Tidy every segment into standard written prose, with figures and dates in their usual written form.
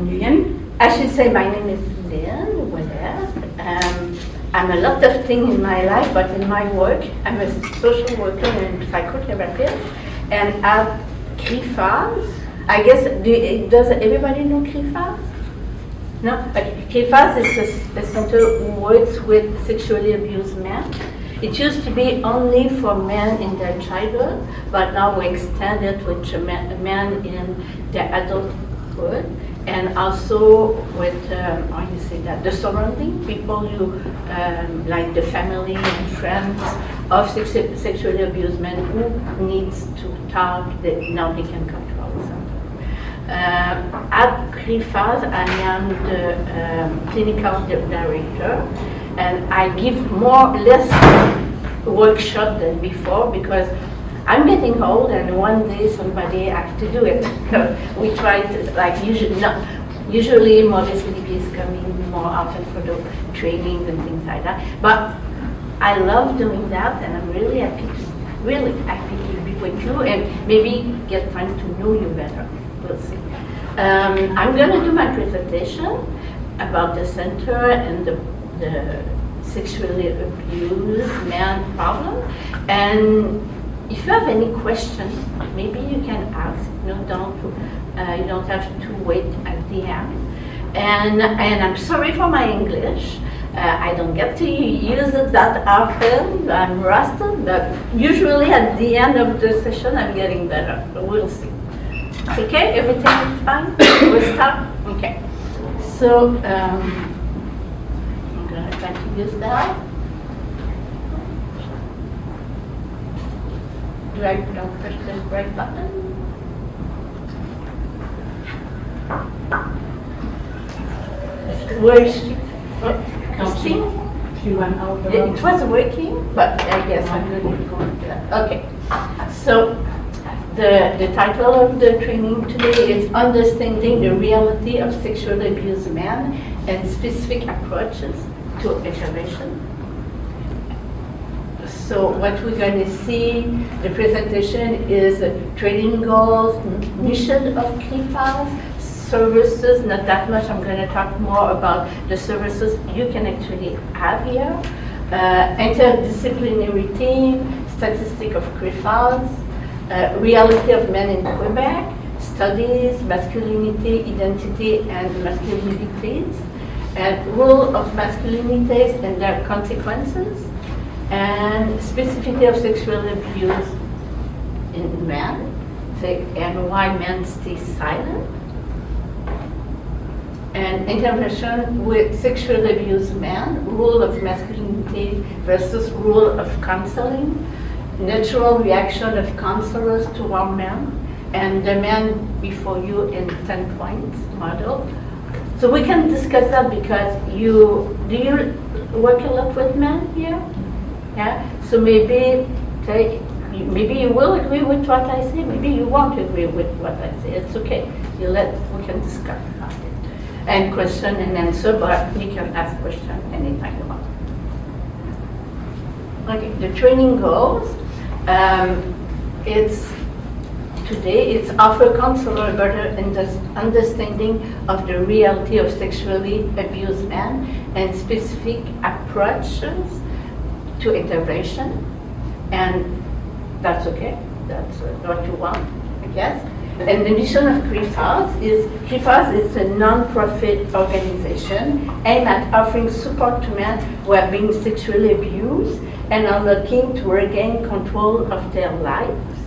Lynn. I should say my name is Lynn Ouellette. I'm a lot of things in my life, but in my work, I'm a social worker and psychotherapist. And at CRIPHASE, I guess, does everybody know CRIPHASE? No? CRIPHASE is a center who works with sexually abused men. It used to be only for men in their childhood, but now we extend it with men in their adulthood, and also with, how do you say that, the surrounding people, like the family and friends of sexually abused men who needs to talk, now they can come to our center. At CRIPHASE, I am the clinical director, and I give less workshop than before because I'm getting old and one day somebody has to do it. We try to, like usually Maurice Philippe is coming more often for the trainings and things like that. But I love doing that and I'm really happy to be with you and maybe get time to know you better. We'll see. I'm going to do my presentation about the center and the sexually abused man problem. And if you have any questions, maybe you can ask. You don't have to wait at the end. And I'm sorry for my English. I don't get to use it that often. I'm rusted, but usually at the end of the session, I'm getting better. We'll see. Okay, everything is fine? We'll start? Okay. So, I'm going to try to use that. Do I push the right button? Where is she? Christine? She went over. It was working, but I guess I'm going to go into that. Okay. So, the title of the training today is Understanding the Reality of Sexually Abused Men and Specific Approaches to Intervention. So what we're going to see, the presentation is training goals, mission of CRIPHASE, services, not that much. I'm going to talk more about the services you can actually have here, interdisciplinary team, statistic of CRIPHASE, reality of men in Quebec, studies, masculinity, identity, and masculinities, and role of masculinities and their consequences, and specificity of sexual abuse in men, and why men stay silent, and intervention with sexually abused men, role of masculinity versus role of counseling, natural reaction of counselors toward men, and the man before you in 10 points model. So we can discuss that because do you work a lot with men here? Yeah. So maybe you will agree with what I say. Maybe you won't agree with what I say. It's okay. We can discuss about it and question and answer. But you can ask questions anytime you want. Okay. The training goals. It's offer counselor better understanding of the reality of sexually abused men and specific approaches to intervention, and that's okay. That's what you want, I guess. And the mission of CRIPHASE is a non-profit organization aimed at offering support to men who are being sexually abused and are looking to regain control of their lives.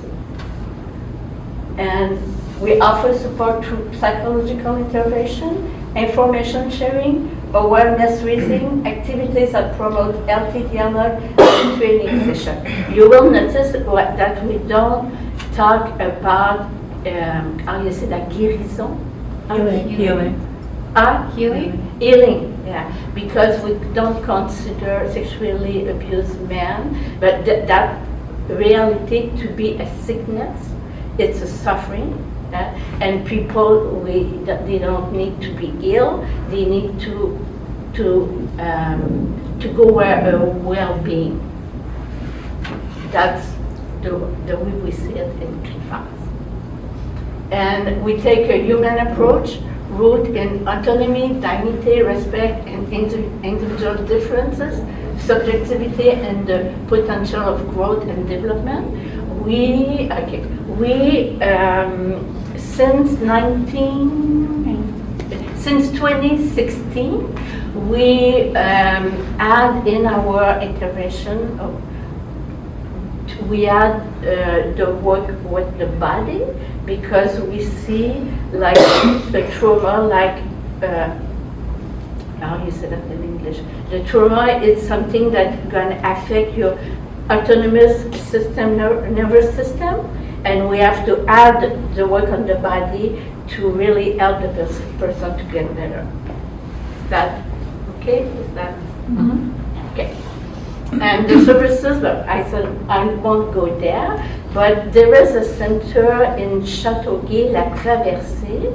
And we offer support through psychological intervention, information sharing, awareness raising, activities that promote healthy dialogue, and training session. You will notice that we don't talk about, how you say that, guérison? Healing. Healing? Healing, yeah. Because we don't consider sexually abused men, but that reality to be a sickness, it's a suffering. And people, they don't need to be ill. They need to go where well-being. That's the way we see it in CRIPHASE. And we take a human approach, root in autonomy, dignity, respect, and individual differences, subjectivity, and the potential of growth and development. Since 2016, we add in our intervention we add the work with the body, because we see like the trauma, like how you say that in English? The trauma is something that's going to affect your autonomous system, nervous system, and we have to add the work on the body to really help the person to get better. Is that okay? Is that okay? And the services, but I said I won't go there, but there is a center in Châteauguay, La Traversée,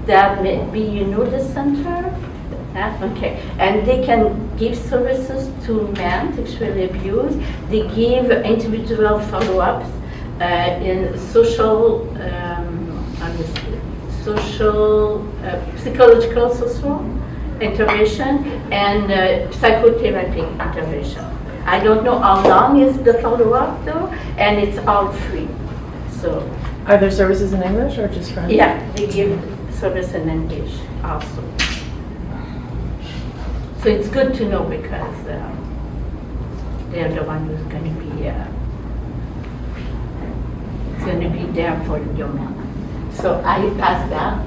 that maybe you know the center? Okay, and they can give services to men sexually abused. They give individual follow-ups in psychological social intervention and psychotherapy intervention. I don't know how long is the follow-up though, and it's all free. So, are there services in English or just French? Yeah, they give service in English also. So it's good to know, because they're the one who's going to be there for your man. So I pass that.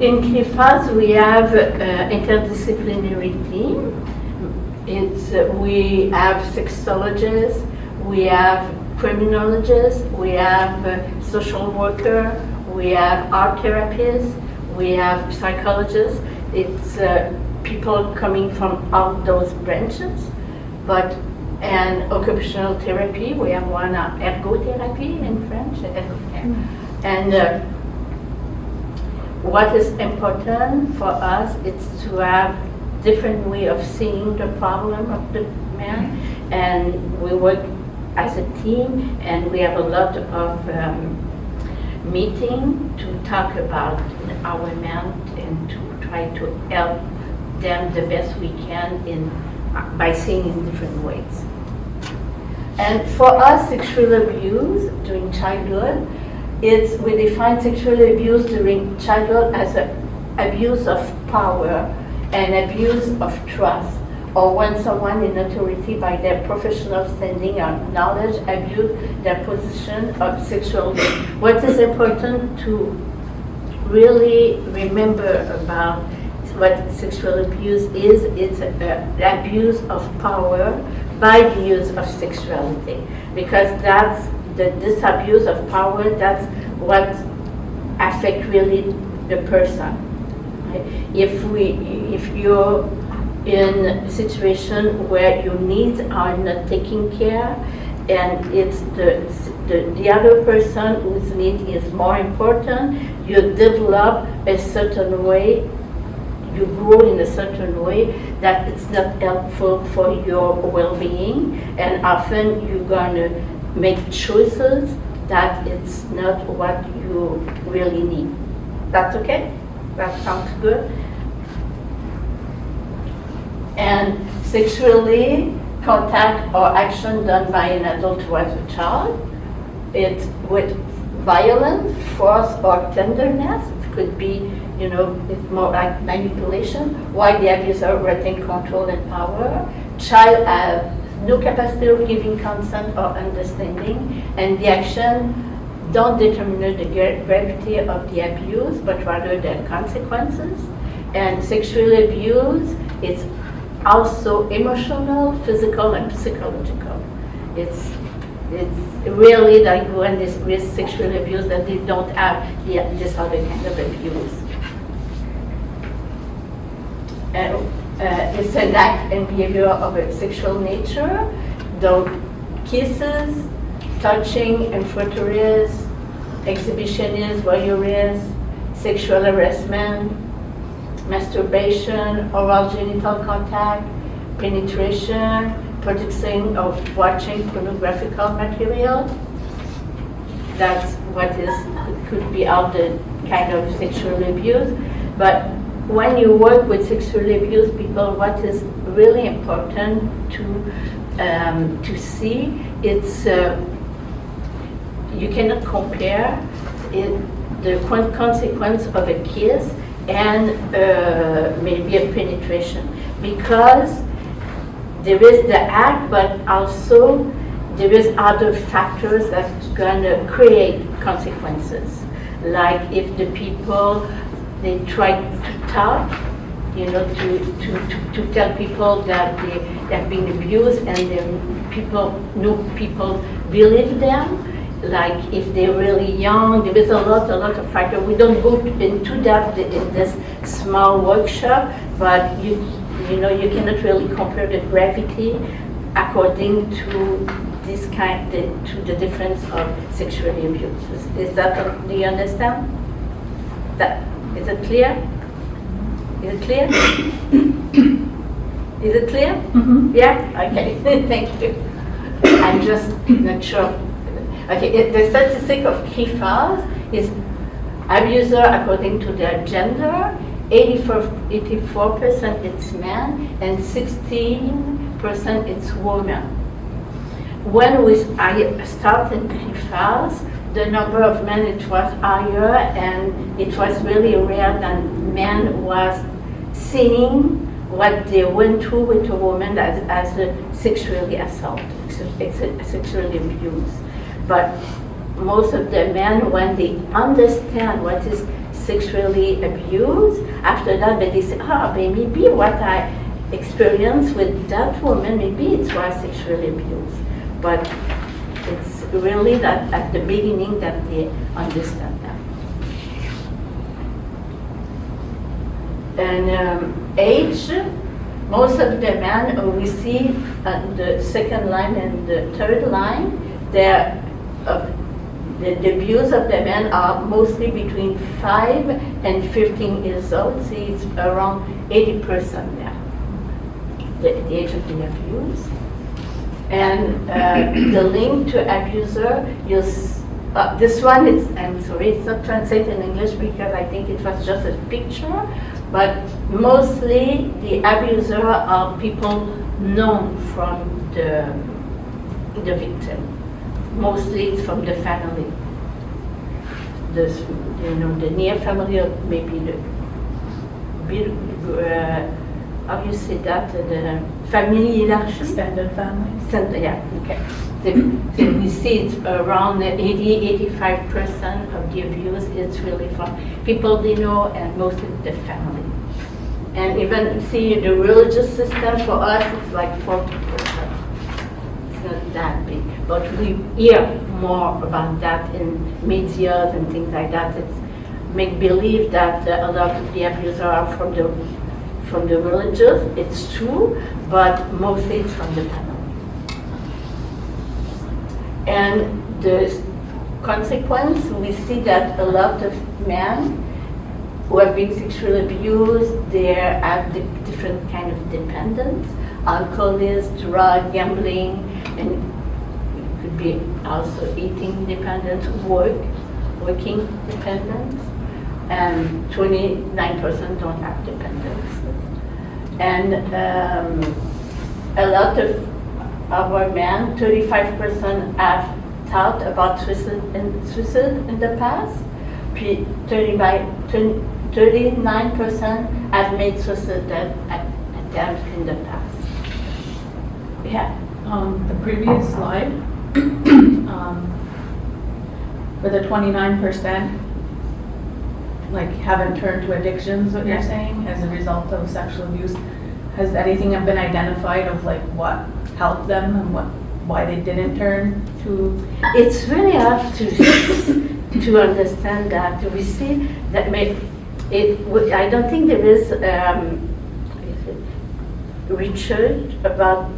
In CRIPHASE, we have interdisciplinary team. We have sexologists, we have criminologists, we have social worker, we have art therapists, we have psychologists. It's people coming from all those branches, and occupational therapy. We have one ergotherapy in French, and what is important for us is to have different way of seeing the problem of the man, and we work as a team, and we have a lot of meeting to talk about our men and to try to help them the best we can by seeing in different ways. And for us, sexual abuse during childhood, we define sexual abuse during childhood as an abuse of power and abuse of trust, or when someone in authority by their professional standing or knowledge abuse their position of sexual abuse. What is important to really remember about what sexual abuse is, it's abuse of power by the use of sexuality, because that's this abuse of power, that's what affects really the person. Right? If you're in a situation where your needs are not taken care, and it's the other person whose need is more important, you develop a certain way, you grow in a certain way that it's not helpful for your well-being, and often you're going to make choices that it's not what you really need. That's okay? That sounds good? And sexually contact or action done by an adult towards a child, it's with violence, force, or tenderness. It could be, it's more like manipulation, while the abuser retain control and power. Child has no capacity of giving consent or understanding, and the action don't determine the gravity of the abuse, but rather the consequences. And sexual abuse is also emotional, physical, and psychological. It's really like when with sexual abuse that they don't have this other kind of abuse. It's an act and behavior of a sexual nature, though kisses, touching, effronteries, exhibitionism, voyeurism, sexual harassment, masturbation, oral genital contact, penetration, producing or watching pornographic material. that's what is could be all the kind of sexual abuse. But when you work with sexually abused people, what is really important to see, it's you cannot compare the consequence of a kiss and maybe a penetration, because there is the act, but also there is other factors that's going to create consequences. Like if the people, they try to talk, to tell people that they have been abused, and then people believe them. Like if they're really young, there is a lot of factors. We don't go into that in this small workshop, but you cannot really compare the gravity according to this to the difference of sexual abuse. Is that, do you understand? Is it clear? Is it clear? Is it clear? Mm-hmm. Yeah? Okay, thank you. I'm just not sure. Okay, the statistic of CRIPHASE is abuser according to their gender. 84% it's men and 16% it's women. When I started CRIPHASE, the number of men, it was higher, and it was really rare that men was seeing what they went through with a woman as a sexually assault, sexually abused. But most of the men, when they understand what is sexually abused, after that they say, maybe what I experienced with that woman, maybe it was sexually abused. But it's really that at the beginning that they understand that. And age, most of the men we see at the second line and the third line, the abuse of the men are mostly between 5 and 15 years old. See, it's around 80% there, the age of the abuse. And the link to abuser is, this one is, I'm sorry, it's not translated in English because I think it was just a picture, but mostly the abuser are people known from the victim. Mostly it's from the family. The near family, or maybe how you say that, the family élargie? Extended family. Yeah, okay. So we see it's around 80-85% of the abuse is really from people they know, and mostly the family. And even see the religious system for us, it's like 40%. It's not that big, but we hear more about that in media and things like that. It's make believe that a lot of the abusers are from the religious. It's true, but mostly it's from the family. And the consequence, we see that a lot of men who have been sexually abused, they have different kind of dependence, alcoholism, drug, gambling, and it could be also eating dependence, working dependence, and 29% don't have dependence. And a lot of our men, 35% have thought about suicide in the past. 39% have made suicide attempts in the past. Yeah. The previous slide, for the 29%, like haven't turned to addictions, what you're saying, as a result of sexual abuse. Has anything been identified of like what helped them and why they didn't turn to? It's really hard to understand that. We see that I don't think there is research about.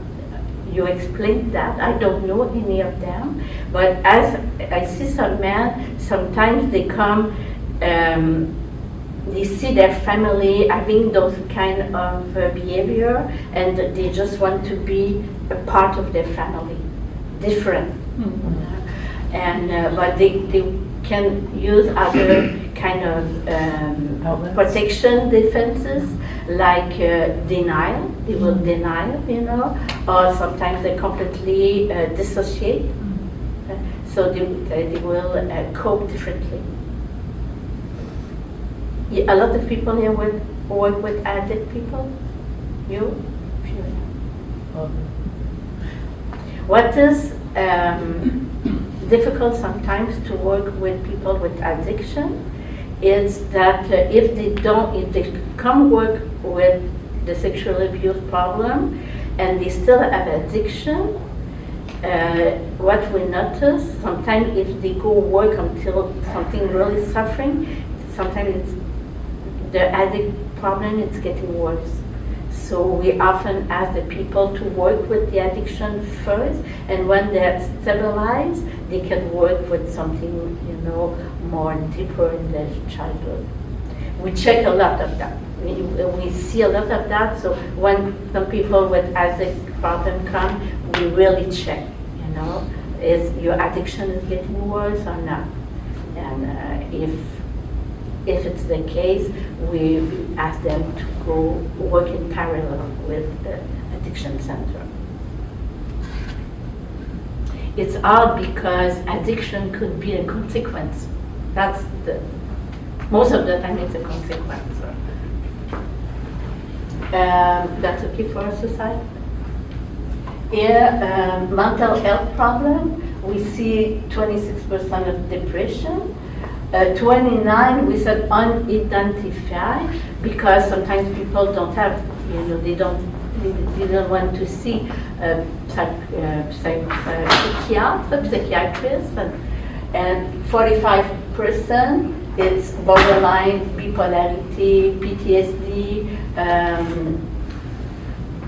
You explained that. I don't know any of them, but as I see some men, sometimes they come. They see their family having those kind of behavior, and they just want to be a part of their family, different. Mm-hmm. and but they can use other kind of Outlets. protection defenses like denial. They will deny, or sometimes they completely dissociate. So they will cope differently. A lot of people here work with addict people. You? Few. What is difficult sometimes to work with people with addiction is that if they come work with the sexual abuse problem and they still have addiction, what we notice, sometimes if they go work until something really suffering, sometimes it's the addict problem is getting worse. So we often ask the people to work with the addiction first, and when they're stabilized, they can work with something, more deeper in their childhood. We check a lot of that. We see a lot of that. So when some people with addict problem come, we really check. Is your addiction is getting worse or not? And if it's the case, we ask them to go work in parallel with the addiction center. It's odd because addiction could be a consequence. Most of the time it's a consequence. That's okay for our society. Here, mental health problem, we see 26% of depression. 29, we said unidentified, because sometimes people don't have, they don't want to see psychiatrists, and 45% it's borderline bipolarity, PTSD,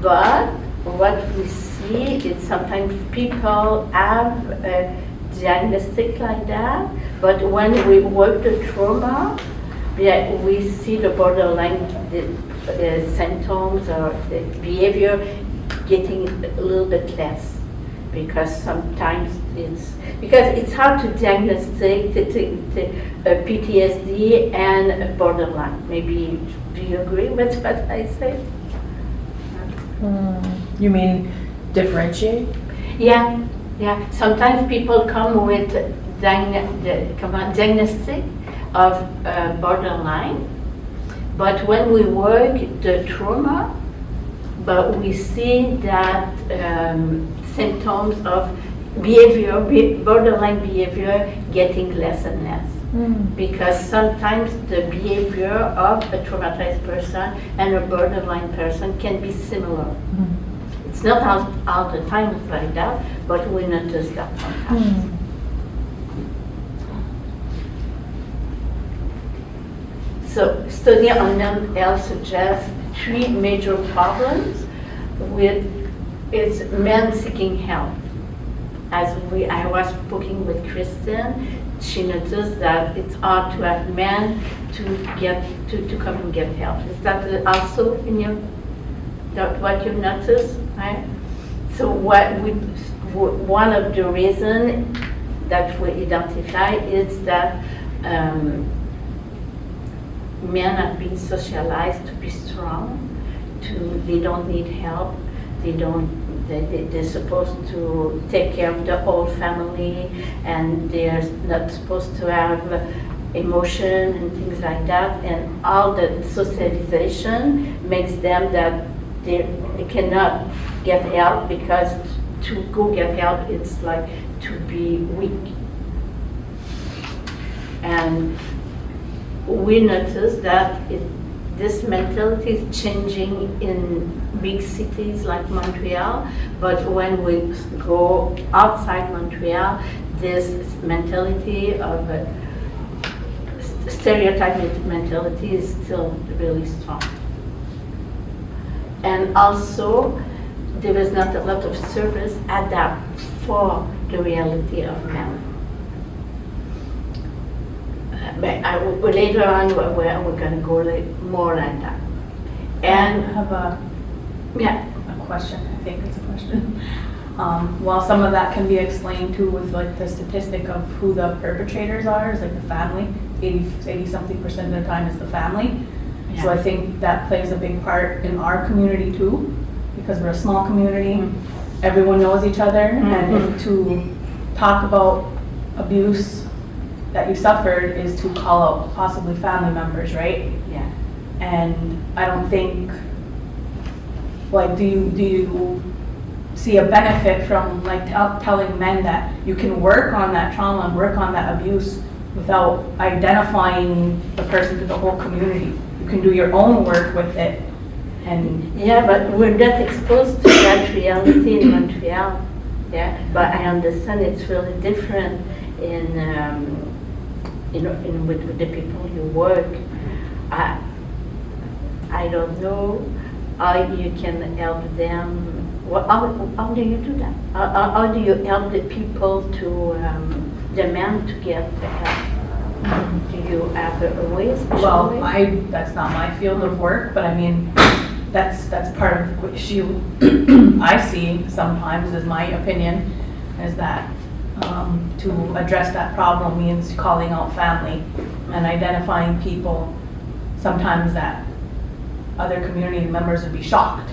but what we see is sometimes people have a diagnostic like that, but when we work the trauma, we see the borderline the symptoms or the behavior getting a little bit less, because sometimes it's hard to diagnose PTSD and borderline. Maybe, do you agree with what I say? You mean differentiate? Yeah. Sometimes people come with diagnostic of borderline, but when we work the trauma, but we see that symptoms of behavior, borderline behavior, getting less and less. Because sometimes the behavior of a traumatized person and a borderline person can be similar. It's not all the time it's like that, but we notice that sometimes. So, study on mental health suggests 3 major problems with it's men seeking help. As I was speaking with Kristen, she noticed that it's hard to have men to come and get help. Is that also in your what you noticed, right? So one of the reasons that we identify is that men have been socialized to be strong. They don't need help. They're supposed to take care of the whole family, and they're not supposed to have emotion and things like that. And all the socialization makes them that they cannot get help, because to go get help, it's like to be weak. And we notice that this mentality is changing in big cities like Montreal, but when we go outside Montreal, this mentality of stereotype mentality is still really strong. And also, there is not a lot of service adapt for the reality of men. But later on, we're going to go more like that. And I have a yeah, question. I think it's a question. While some of that can be explained too with like the statistic of who the perpetrators are, is like the family, 80-something% of the time is the family. So I think that plays a big part in our community too, because we're a small community, everyone knows each other, and to talk about abuse that you suffered is to call out possibly family members, right? Yeah. And I don't think, like, do you see a benefit from like telling men that you can work on that trauma and work on that abuse without identifying the person to the whole community? You can do your own work with it. And yeah, but we're not exposed to that reality in Montreal. Yeah, but I understand it's really different in with the people you work. I don't know how you can help them. How do you do that? How do you help the people to the men to get the help? Do you have a way, special well, way? that's not my field of work, but I mean, that's part of the issue I see sometimes, is my opinion, is that to address that problem means calling out family and identifying people sometimes that other community members would be shocked,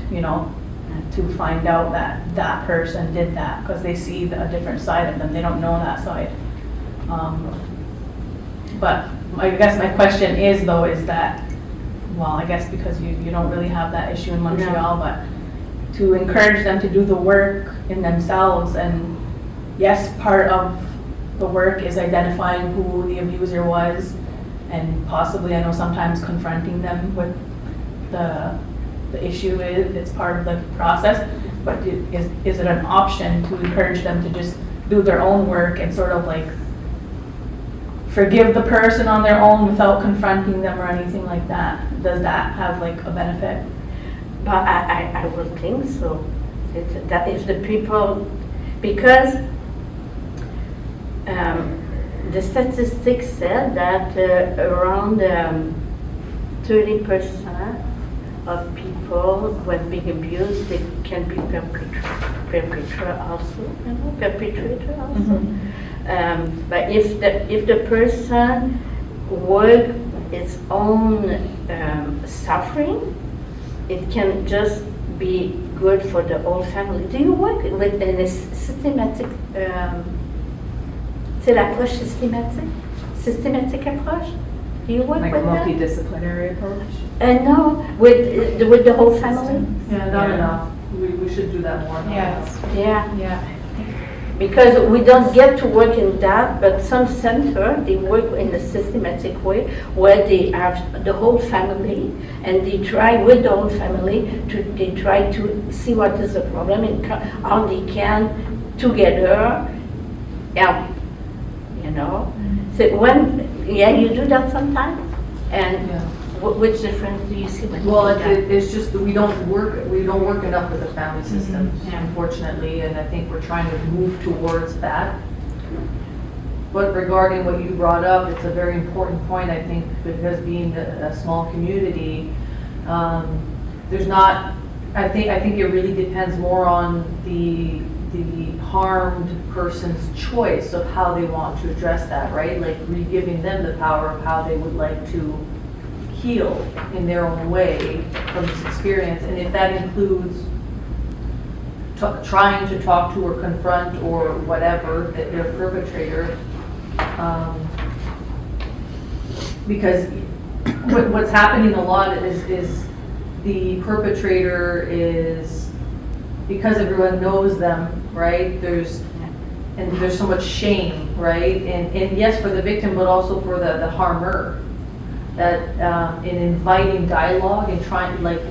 to find out that that person did that, because they see a different side of them. They don't know that side. But I guess my question is though, is that, well, I guess because you don't really have that issue in Montreal, but to encourage them to do the work in themselves. And yes, part of the work is identifying who the abuser was, and possibly, I know sometimes confronting them with the issue it's part of the process, but is it an option to encourage them to just do their own work and sort of like forgive the person on their own without confronting them or anything like that? Does that have like a benefit? But I would think so. That if the people, because the statistics said that around 30% of people when being abused, they can be perpetrator also. But if the person work its own suffering, it can just be good for the whole family. Do you work with a systematic, c'est l'approche systématique approche? Do you work Like a with that? multidisciplinary approach? No, with the whole family? Yeah, not enough. We should do that more. Yes. Yeah. Because we don't get to work in that, but some center, they work in a systematic way where they have the whole family and they try with the whole family they try to see what is the problem and how they can together help, So you do that sometimes? And which difference do you see when Well, you do that? it's just that we don't work enough with the family system, unfortunately, and I think we're trying to move towards that. But regarding what you brought up, it's a very important point, I think, because being a small community, there's not. I think it really depends more on the harmed person's choice of how they want to address that, right? Like re-giving them the power of how they would like to heal in their own way from this experience. And if that includes trying to talk to or confront or whatever their perpetrator, because what's happening a lot is the perpetrator is, because everyone knows them, right? There's so much shame, right? And yes, for the victim, but also for the harmer. That in inviting dialogue and trying, but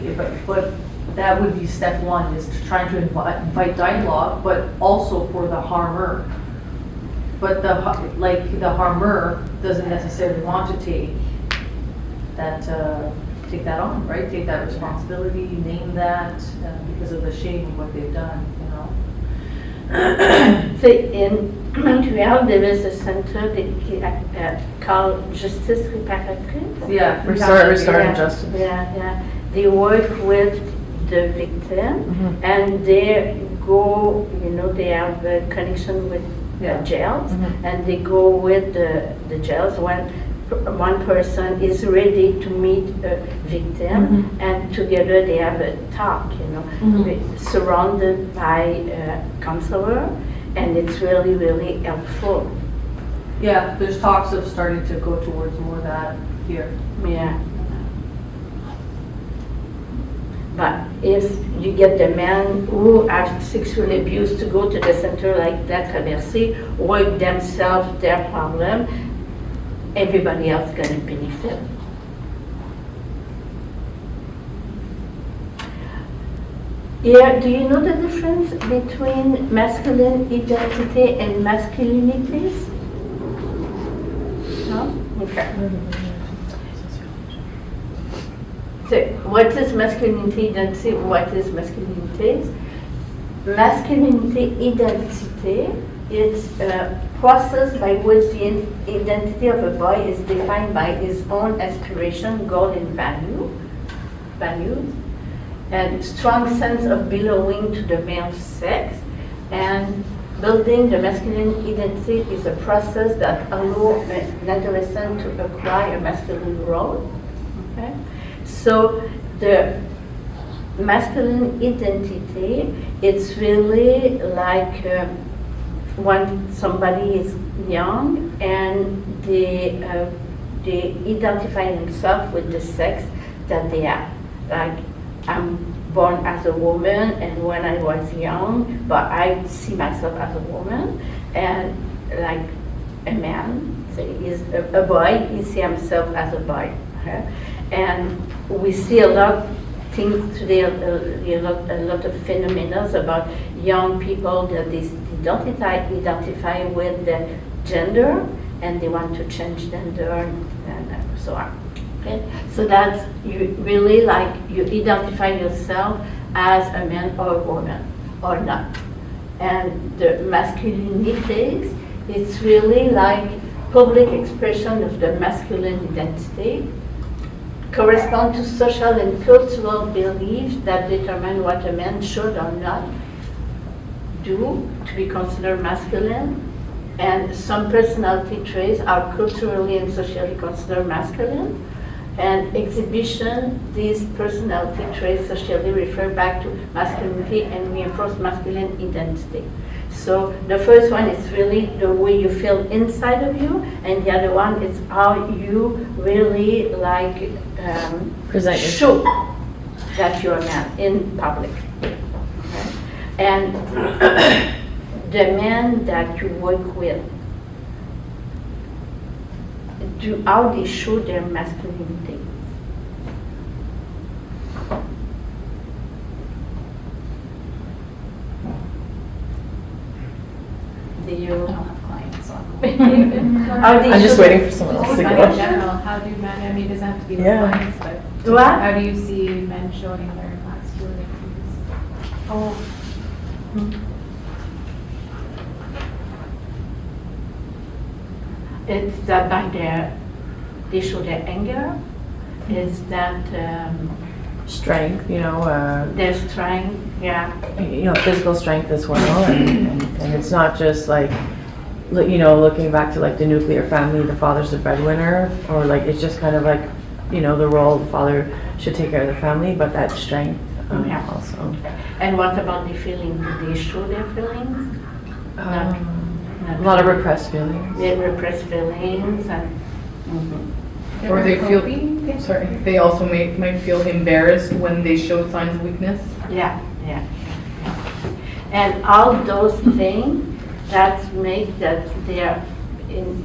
that would be step one, is to trying to invite dialogue, but also for the harmer. But the harmer doesn't necessarily want to take that on, right? Take that responsibility, name that, because of the shame of what they've done, So in Montreal, there is a center called Justice Réparatrice. Yeah. Restorative justice. Yeah. They work with the victim and they go, they have a connection with Yeah. jails, and they go with the jails when one person is ready to meet a victim, and together they have a talk, surrounded by a counselor, and it's really, really helpful. Yeah, there's talks of starting to go towards more of that here. Yeah. But if you get the men who are sexually abused to go to the center like that, Traversée, work themselves their problem, everybody else going to benefit. Yeah, do you know the difference between masculine identity and masculinities? No? Okay. So, what is masculinity identity? What is masculinities? Masculinity identity is a process by which the identity of a boy is defined by his own aspiration, goal, and values, and strong sense of belonging to the male sex. And building the masculine identity is a process that allows an adolescent to acquire a masculine role. Okay? So the masculine identity, it's really like when somebody is young and they identify themselves with the sex that they are. Like, I'm born as a woman, and when I was young, but I see myself as a woman, and like a man, so he's a boy, he sees himself as a boy. Okay? And we see a lot of things today, a lot of phenomena about young people that they identify with the gender, and they want to change gender and so on. Okay? So that's you really like you identify yourself as a man or a woman or not. And the masculinities, it's really like public expression of the masculine identity, correspond to social and cultural beliefs that determine what a man should or not do to be considered masculine. And some personality traits are culturally and socially considered masculine. And exhibition, these personality traits socially refer back to masculinity and reinforce masculine identity. So the first one is really the way you feel inside of you, and the other one is how you really like Present show that you're a man in public. Okay? And the men that you work with, how they show their masculinity. Do you? I don't have clients, so How they I'm just show- waiting for someone else to in go. general, how do men, I mean, it doesn't have to be with Yeah. clients, but What? how do you see men showing their masculinities? Oh. It's that by they show their anger. It's that Strength, their strength, yeah. Physical strength as well, and it's not just like, looking back to like the nuclear family, the father's the breadwinner, or like it's just kind of like, the role the father should take care of the family, but that strength Yeah. also. And what about the feelings? Do they show their feelings? Not A lot of repressed feelings. They repress feelings and. Or they feel, Coping? sorry, they also might feel embarrassed when they show signs of weakness. Yeah. And all those things that make that they are in,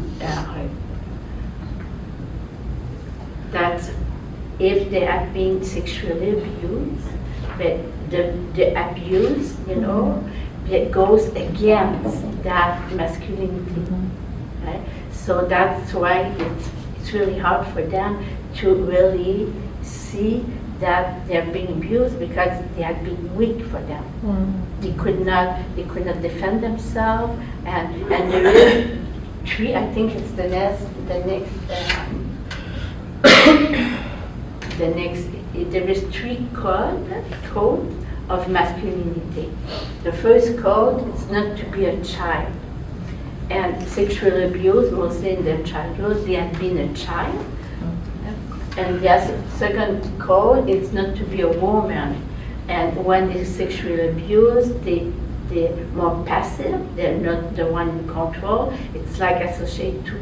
that if they are being sexually abused, but the abuse, it goes against that masculinity. Right? So that's why it's really hard for them to really see that they're being abused, because they are being weak for them. They could not defend themselves, and there is three. I think it's the next. There is three code of masculinity. The first code is not to be a child. And sexual abuse, mostly in their childhood, they had been a child. And the second code is not to be a woman. And when they're sexually abused, they're more passive, they're not the one in control. It's like associated to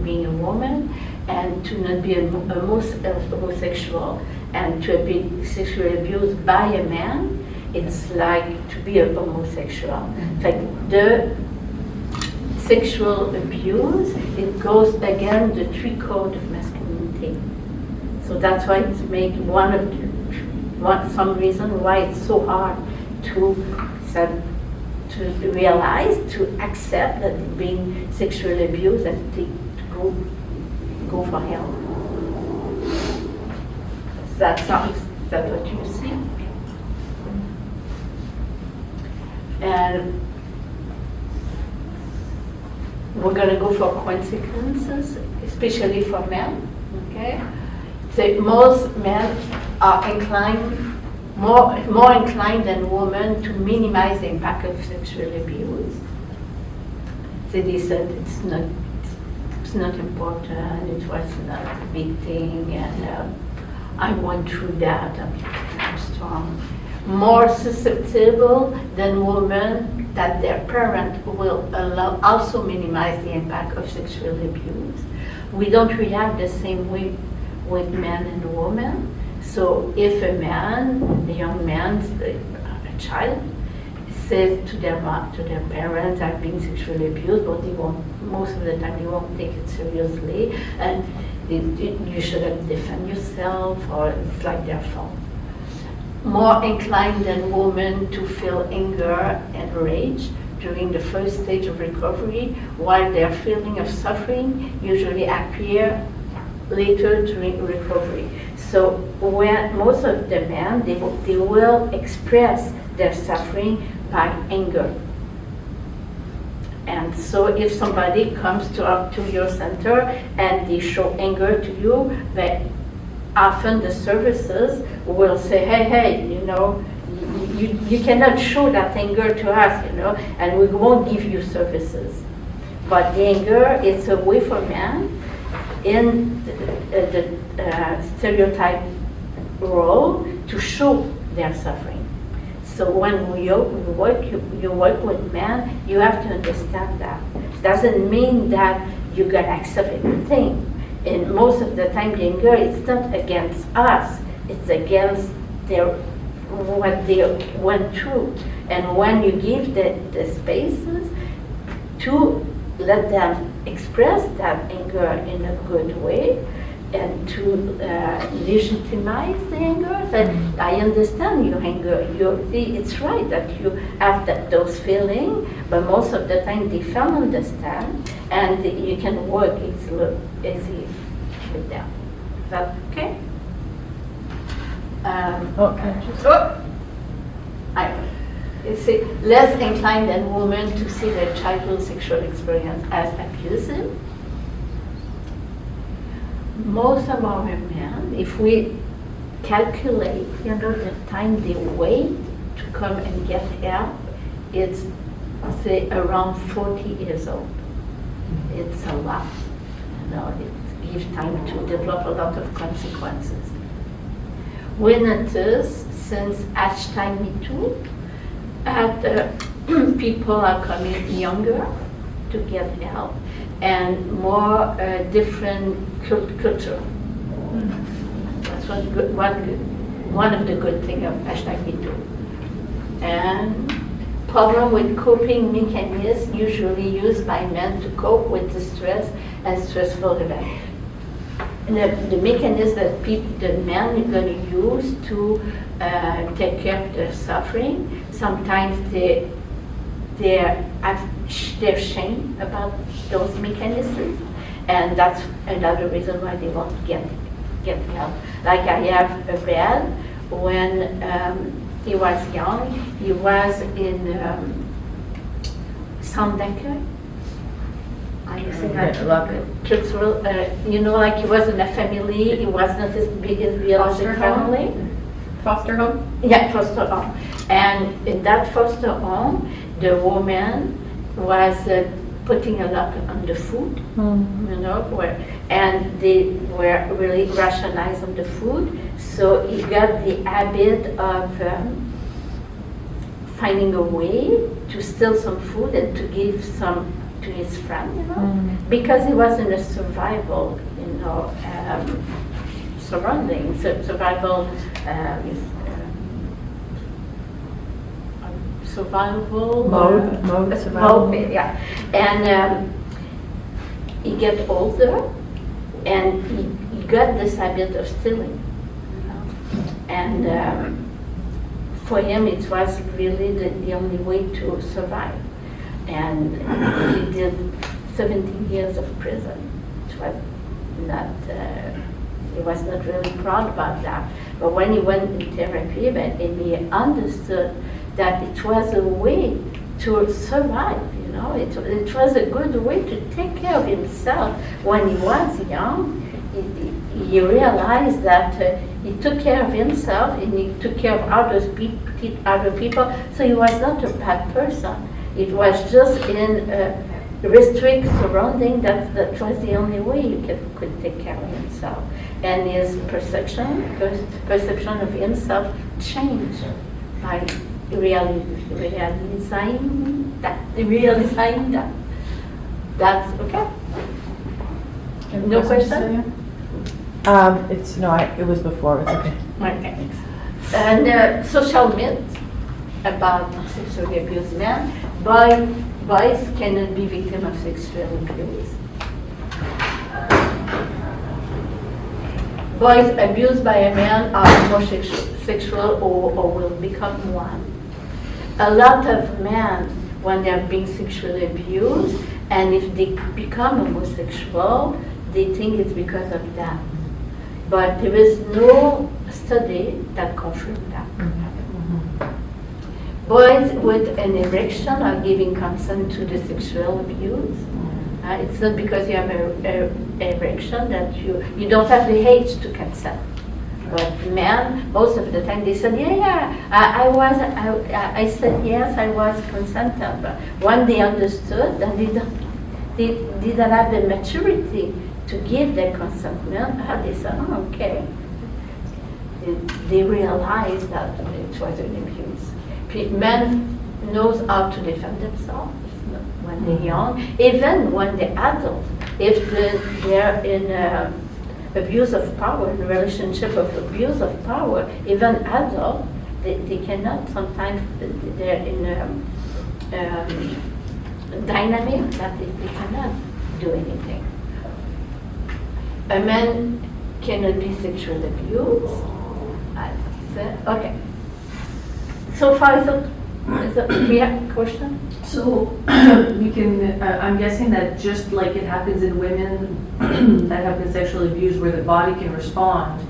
being a woman and to not be a homosexual and to be sexually abused by a man. It's like to be a homosexual. In fact, the sexual abuse, it goes again the 3 code of masculinity. So that's why it's made some reason why it's so hard to realize, to accept that they're being sexually abused and to go for help. Is that what you see? And we're going to go for consequences, especially for men. Okay, so most men are more inclined than women to minimize the impact of sexual abuse. So they said it's not important, it was not a big thing, and I went through that, I'm strong. More susceptible than women that their parent will also minimize the impact of sexual abuse. We don't react the same way with men and women. So if a young man, a child, says to their parents, "I've been sexually abused," but most of the time they won't take it seriously, and you shouldn't defend yourself, or it's like their fault. More inclined than women to feel anger and rage during the first stage of recovery, while their feeling of suffering usually appear later during recovery. So when most of the men, they will express their suffering by anger. And so if somebody comes to your center and they show anger to you, but often the services will say, hey, you cannot show that anger to us, and we won't give you services. But the anger is a way for men in the stereotype role to show their suffering. So when you work with men, you have to understand that. It doesn't mean that you're going to accept everything. And most of the time, the anger is not against us, it's against what they went through. And when you give the spaces to let them express that anger in a good way and to legitimize the anger, that I understand your anger. It's right that you have those feelings, but most of the time they don't understand, and you can work easy with them. Is that okay? It's less inclined than women to see their childhood sexual experience as abusive. Most of our men, if we calculate, the time they wait to come and get help, it's say around 40 years old. It's a lot. It gives time to develop a lot of consequences. We notice since #MeToo, people are coming younger to get help and more different culture. That's one of the good things of #MeToo. And problem with coping mechanisms usually used by men to cope with distress and stressful events. And the mechanism that the men are going to use to take care of their suffering, sometimes they're ashamed about those mechanisms, and that's another reason why they won't get help. Like I have a friend, when he was young, he was in Sandaker. Like he was in a family, he was not his biological family. Foster home? Yeah, foster home. And in that foster home, the woman was putting a lot on the food, you know, and they were really rationalized on the food. So he got the habit of finding a way to steal some food and to give some to his friend, you know, because he was in a survival, you know, surrounding, survival, survival Mode, survival. mode, yeah. And he get older, and he got this habit of stealing, you know. And for him, it was really the only way to survive. And he did 17 years of prison, which was not, he was not really proud about that. But when he went in therapy, and he understood that it was a way to survive, you know, it was a good way to take care of himself. When he was young, he realized that he took care of himself and he took care of other people, so he was not a bad person. It was just in a restricted surrounding that was the only way you could take care of himself. And his perception of himself changed by realizing that. That's okay. No question? It was before, it's okay. Okay. And social myths about sexually abused men. Boys cannot be victims of sexual abuse. Boys abused by a man are more sexual or will become one. A lot of men, when they are being sexually abused, and if they become homosexual, they think it's because of that. But there is no study that confirms that. Boys with an erection are giving consent to the sexual abuse. It's not because you have an erection that you don't have the age to consent. But men, most of the time, they said, I said yes, I was consentant. But when they understood that they didn't have the maturity to give their consent, they said, oh, okay. They realized that it was an abuse. Men knows how to defend themselves when they're young, even when they're adult. If they're in abuse of power, in a relationship of abuse of power, even adult, they cannot, sometimes they're in a dynamic that they cannot do anything. A man cannot be sexually abused. Okay. So far, is it a clear question? So we can, I'm guessing that just like it happens in women that have been sexually abused, where the body can respond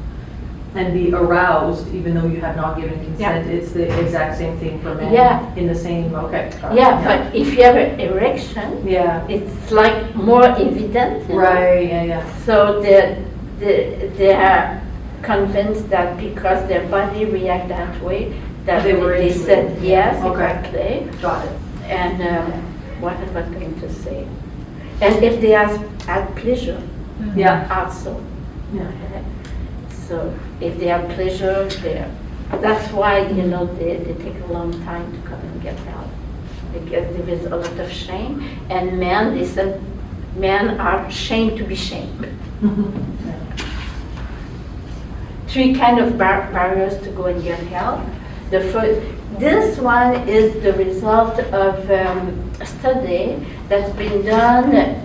and be aroused even though you have not given consent, it's the exact same thing for men in the same, okay. But if you have an erection, it's like more evident. Right, So they are convinced that because their body react that way, that they said yes, exactly. Got it. And what I was going to say. And if they had pleasure, also. Okay. So if they have pleasure, that's why, they take a long time to come and get help. Because there is a lot of shame. And men, they said, men are shamed to be shamed. 3 kind of barriers to go and get help. The first, this one is the result of a study that's been done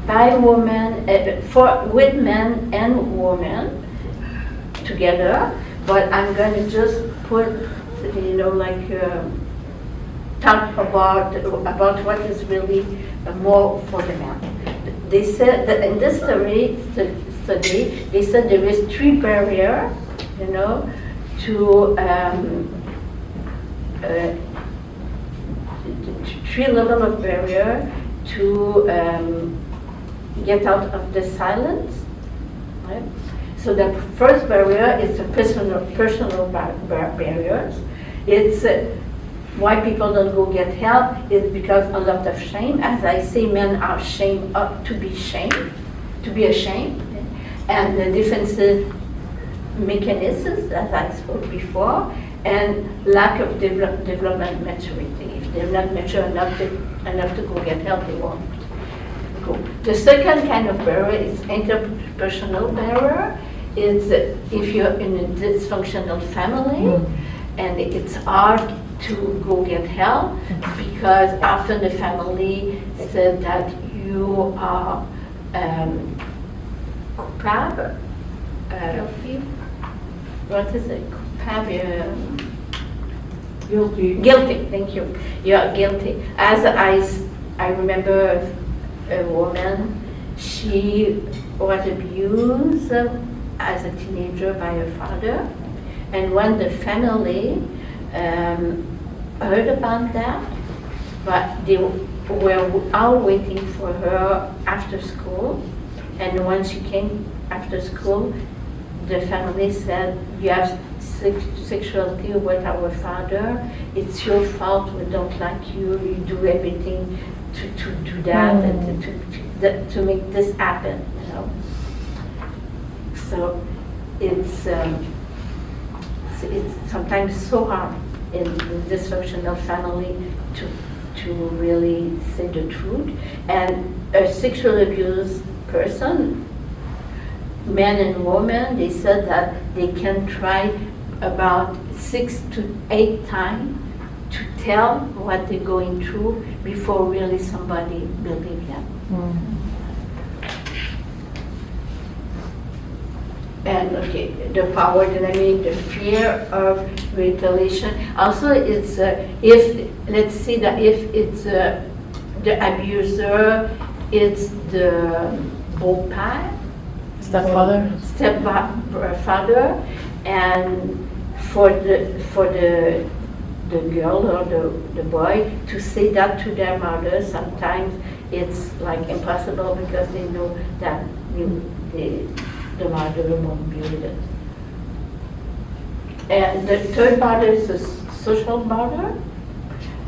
by women, with men and women together. But I'm going to just put, talk about what is really more for the men. They said that in this study, they said there is 3 barriers, to 3 level of barrier to get out of the silence. Right? So the first barrier is the personal barriers. It's why people don't go get help is because a lot of shame. As I say, men are shamed up to be ashamed, and the defensive mechanisms, as I spoke before, and lack of development maturity. If they're not mature enough to go get help, they won't go. The second kind of barrier is interpersonal barrier. It's if you're in a dysfunctional family, and it's hard to go get help because often the family said that you are coupable. What is it? Guilty, thank you. You are guilty. As I remember a woman, she was abused as a teenager by her father, and when the family heard about that, but they were all waiting for her after school, and when she came after school, the family said, you have sexuality with our father, it's your fault, we don't like you, you do everything to do that and to make this happen, you know. So it's sometimes so hard in dysfunctional family to really say the truth. And a sexual abuse person, men and women, they said that they can try about 6 to 8 times to tell what they're going through before really somebody believes them. And okay, the power dynamic, the fear of retaliation. Also, it's if let's say that if it's the abuser, it's the beau-père, Stepfather? Stepfather, and for the girl or the boy to say that to their mother, sometimes it's like impossible because they know that the mother won't be with it. And the third barrier is a social barrier.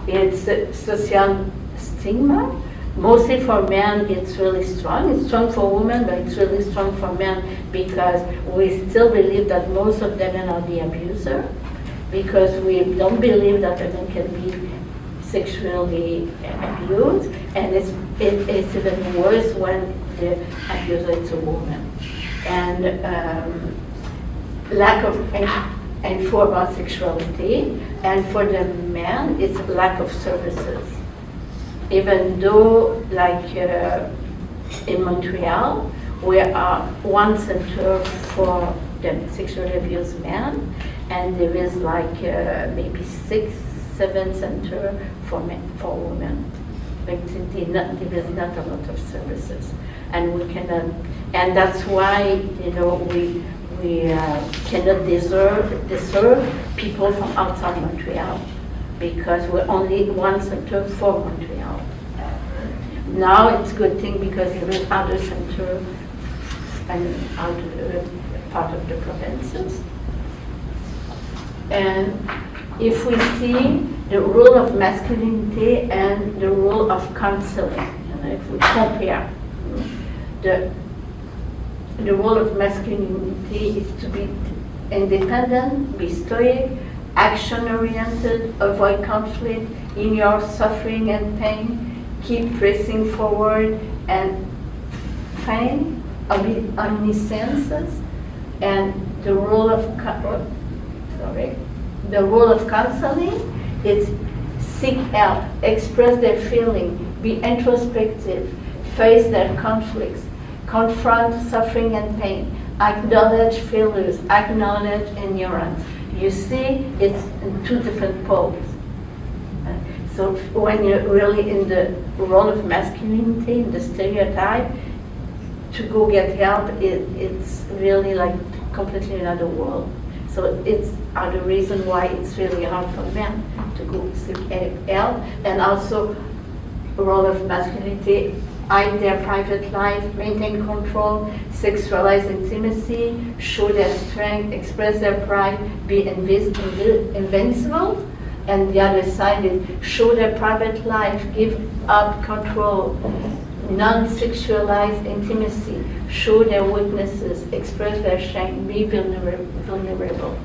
It's a social stigma. Mostly for men, it's really strong. It's strong for women, but it's really strong for men because we still believe that most of the men are the abuser, because we don't believe that a man can be sexually abused, and it's even worse when the abuser is a woman. And lack of info about sexuality, and for the men, it's lack of services. Even though, like in Montreal, we are one center for the sexually abused men, and there is like maybe 6, 7 centers for women. But there is not a lot of services, and we cannot, and that's why we cannot deserve people from outside Montreal, because we're only one center for Montreal. Now it's a good thing because there is other center and other part of the provinces. And if we see the role of masculinity and the role of counseling, if we compare, the role of masculinity is to be independent, be stoic, action-oriented, avoid conflict, ignore suffering and pain, keep pressing forward, and feign omniscience. And the role of counseling is seek help, express their feeling, be introspective, face their conflicts, confront suffering and pain, acknowledge failures, acknowledge ignorance. You see, it's in 2 different poles. So when you're really in the role of masculinity, in the stereotype, to go get help, it's really like completely another world. So it's the reason why it's really hard for men to go seek help, and also role of masculinity hide their private life, maintain control, sexualize intimacy, show their strength, express their pride, be invincible. And the other side is show their private life, give up control, non-sexualized intimacy, show their weaknesses, express their strength, be vulnerable.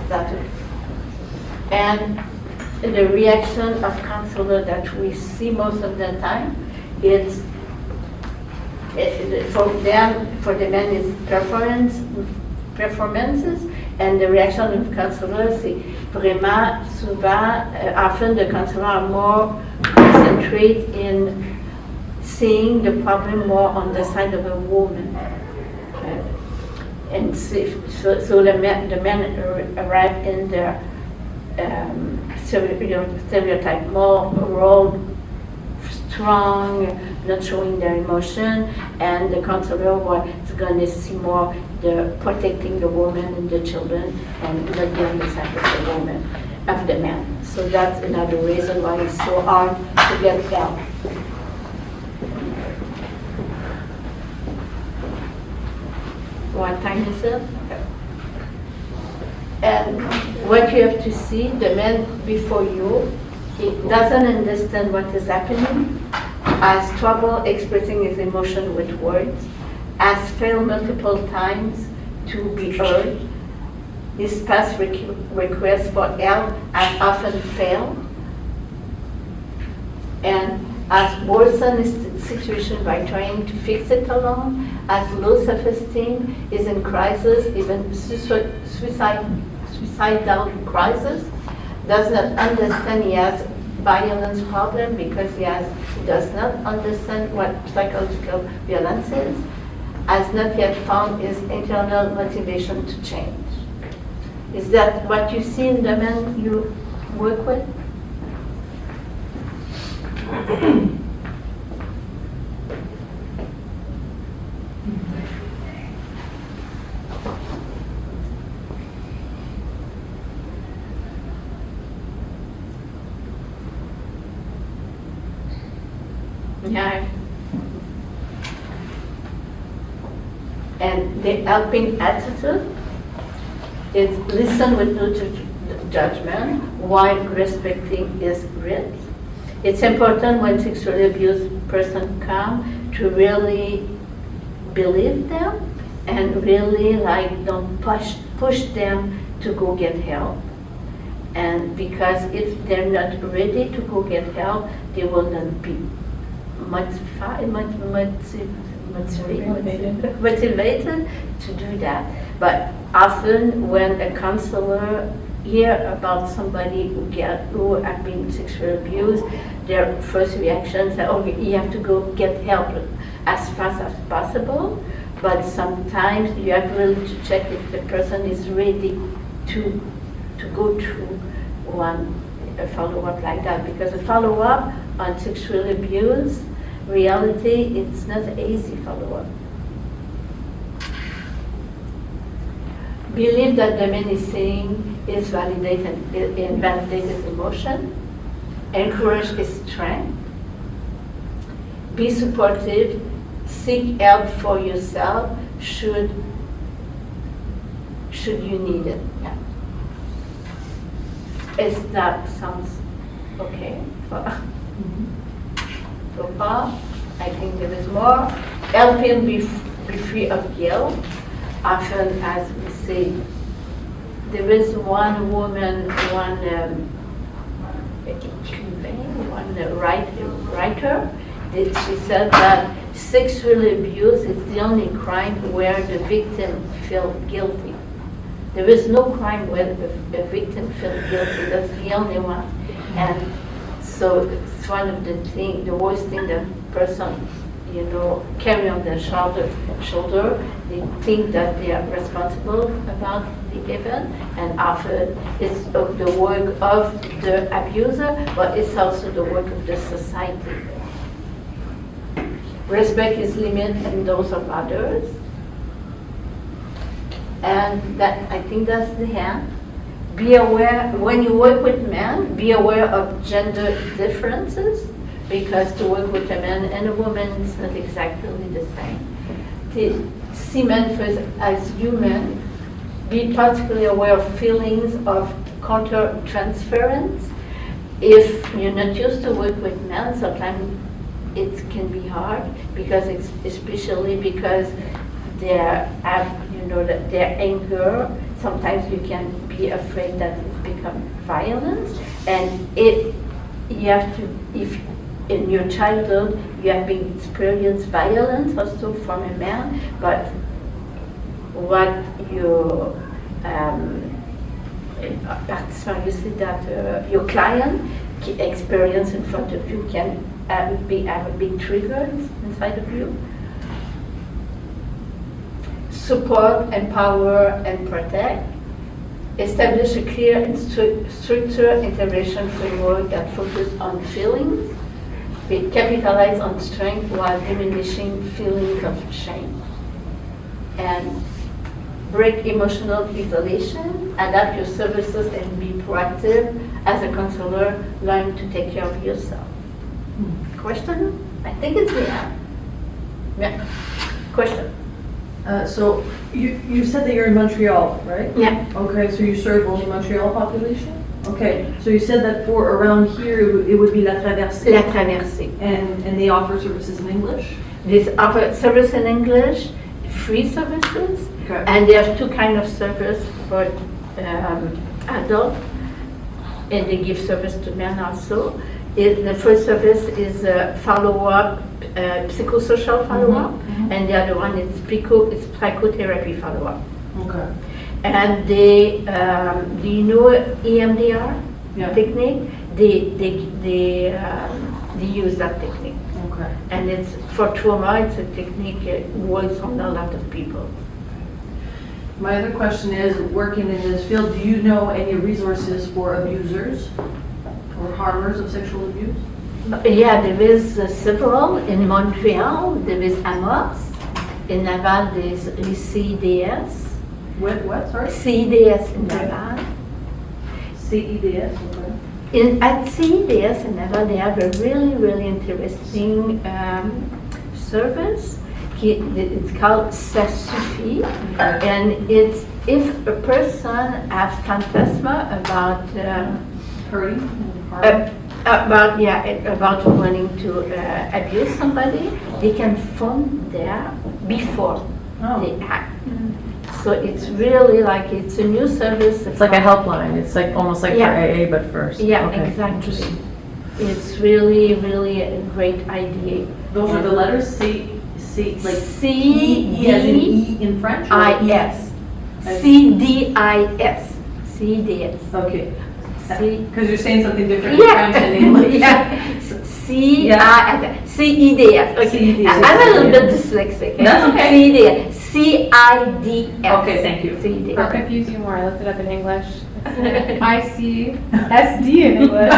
That's it. And the reaction of counselor that we see most of the time is for the men is performances, and the reaction of counselors, c'est vraiment souvent, often the counselors are more concentrated in seeing the problem more on the side of a woman. And so the men arrive in their stereotype, more role, strong, not showing their emotion, and the counselor is going to see more the protecting the woman and the children, and not be on the side of the woman, of the man. So that's another reason why it's so hard to get help. What time is it? And what you have to see, the man before you, he doesn't understand what is happening, has trouble expressing his emotion with words, has failed multiple times to be heard, his past requests for help has often failed, and has worsened his situation by trying to fix it alone, has low self-esteem, is in crisis, even suicidal crisis, does not understand he has violence problem because he does not understand what psychological violence is, has not yet found his internal motivation to change. Is that what you see in the men you work with? Yeah. And the helping attitude is listen with no judgment while respecting his rights. It's important when sexually abused person come to really believe them and really don't push them to go get help. And because if they're not ready to go get help, they will not be motivated to do that. But often when a counselor hear about somebody who have been sexually abused, their first reaction is, okay, you have to go get help as fast as possible. But sometimes you have really to check if the person is ready to go through a follow-up like that, because a follow-up on sexual abuse, reality, it's not an easy follow-up. Believe that the man is saying is validated emotion, encourage his strength, be supportive, seek help for yourself should you need it. Yeah. That sounds okay so far? I think there is more. Help him be free of guilt. Often, as we say, there is one woman, one writer, that she said that sexual abuse is the only crime where the victim feels guilty. There is no crime where the victim feels guilty. That's the only one. And so it's one of the worst thing the person, carry on their shoulder. They think that they are responsible about the event, and often it's the work of the abuser, but it's also the work of the society. Respect his limits and those of others. And that, I think that's the end. Be aware, when you work with men, be aware of gender differences. because to work with a man and a woman is not exactly the same. To see men first as human, be particularly aware of feelings of counter-transference. If you're not used to work with men, sometimes it can be hard because especially because they have, that their anger. Sometimes you can be afraid that it's become violence, and if in your childhood you have been experienced violence also from a man, but what your participant, you see that your client experience in front of you can have a big trigger inside of you. Support, empower, and protect. Establish a clear and structured intervention framework that focuses on feelings. Capitalize on strength while diminishing feelings of shame. And break emotional isolation. Adapt your services and be proactive as a counselor. Learn to take care of yourself. Question? I think it's the end. Yeah. Question? So you said that you're in Montreal, right? Yeah. Okay, so you serve only Montreal population? Okay, so you said that for around here, it would be La Traversée. La Traversée. And they offer services in English? They offer service in English, free services, Okay. and they have two kind of service for adult, and they give service to men also. The first service is follow-up, psychosocial follow-up, and the other one is psychotherapy follow-up. Okay. And they, do you know EMDR Yeah. technique? They use that technique. Okay. And it's for trauma, it's a technique that works on a lot of people. My other question is, working in this field, do you know any resources for abusers or harmers of sexual abuse? Yeah, there is several. In Montreal, there is Amos. In Laval, there's CDS. What, sorry? CDS in Laval. CEDS, okay. At CDS in Laval, they have a really, really interesting service. It's called Ça Suffit. And it's if a person has phantasma about Hurting? Harm? about wanting to abuse somebody, they can phone there before they act. So it's really like it's a new service. It's like a helpline. It's like almost like Yeah. for AA, but first. Yeah, Okay. exactly. It's really, really a great idea. Those are the letters, C, like C E as in E in French? or E? CDIS. CDIS. CDS. Okay. C. Because you're saying something different in French and Yeah. English. CEDS. Okay. CEDS. I'm a little bit dyslexic. That's okay. CEDS. CIDS. Okay, thank you. CEDS. I'll confuse you more. I looked it up in English. ICSD in English.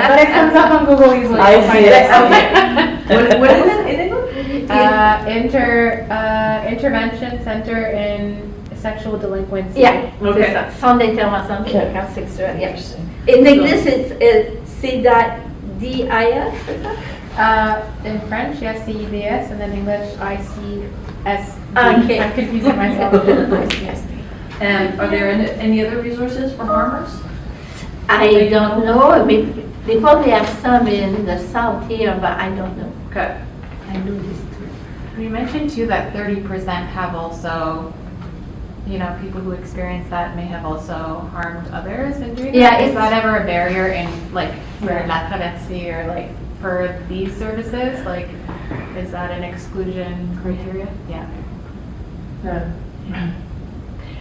But it comes up on Google easily. You'll find it. What is it in English? Intervention Center in Sexual Delinquency. Yeah. Okay. C'est ça. Centre d'intervention Okay. clinique sexuelle. Yeah. In English, it's CDIS. Is that? In French, yes, CEDS, and then English, ICSD. Okay. I'm confusing myself. ICSD. And are there any other resources for harmers? I don't know. I mean, they probably have some in the south here, but I don't know. Okay. I know these two. You mentioned too that 30% have also, people who experience that may have also harmed others in doing Yeah, that. Is it's- that ever a barrier in like for La Traversée or like for these services? Like, is that an exclusion criteria? Yeah.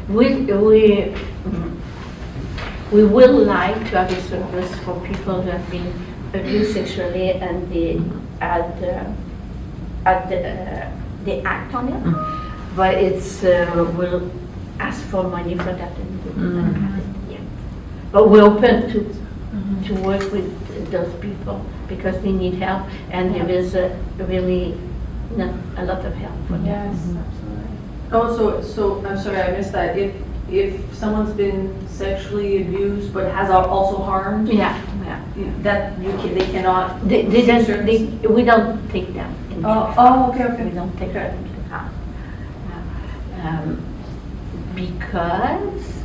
We will like to have a service for people who have been abused sexually and they act on it. But it's we'll ask for money for that and we don't have it yet. But we're open to work with those people because they need help and there is really a lot of help for them. Yes, absolutely. Oh, so I'm sorry, I missed that. If someone's been sexually abused but has also harmed, Yeah. Yeah. That they cannot. They don't, we don't take them. In Okay. We don't take them into account. Because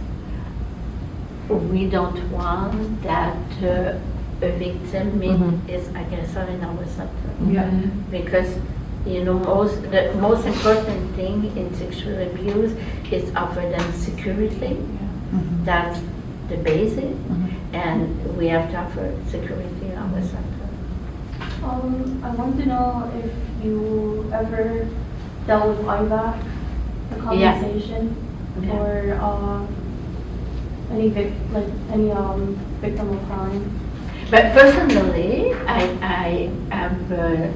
we don't want that a victim is aggressor in our center. Yeah. Because, you know, the most important thing in sexual abuse is offer them security. That's the basic, and we have to offer security in our center. I want to know if you ever dealt with IVAC, the compensation for any victim of crime. But personally, I have an